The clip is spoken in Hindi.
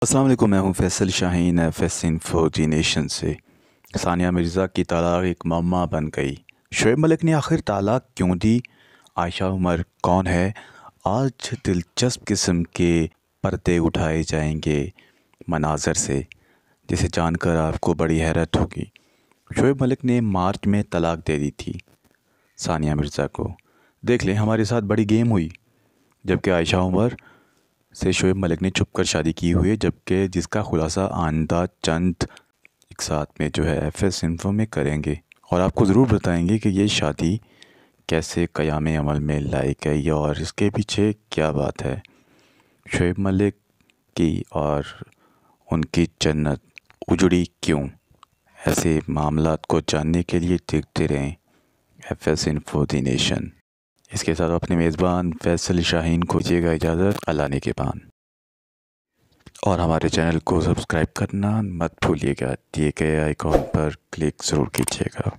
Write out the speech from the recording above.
अस्सलाम वालेकुम, मैं हूं फैसल शाहीन एफएस इन्फो जी नेशन से। सानिया मिर्ज़ा की तलाक एक मम्मा बन गई। शोएब मलिक ने आखिर तलाक क्यों दी? आयशा उमर कौन है? आज दिलचस्प किस्म के पर्दे उठाए जाएंगे मनाज़र से, जिसे जानकर आपको बड़ी हैरत होगी। शोएब मलिक ने मार्च में तलाक दे दी थी सानिया मिर्ज़ा को। देख लें, हमारे साथ बड़ी गेम हुई। जबकि आयशा उमर से शोएब मलिक ने छुप कर शादी की हुई है, जबकि जिसका खुलासा आइंदा चंद एक साथ में जो है एफएस इन्फो में करेंगे और आपको ज़रूर बताएंगे कि ये शादी कैसे क़याम अमल में लाई गई और इसके पीछे क्या बात है। शोएब मलिक की और उनकी जन्नत उजड़ी क्यों? ऐसे मामलात को जानने के लिए देखते रहें एफएस इन्फो दी नेशन। इसके साथ अपने मेज़बान फैसल शाहीन को दीजिएगा इजाज़त। अल्लाह निगहबान। और हमारे चैनल को सब्सक्राइब करना मत भूलिएगा। दिए गए आइकॉन पर क्लिक ज़रूर कीजिएगा।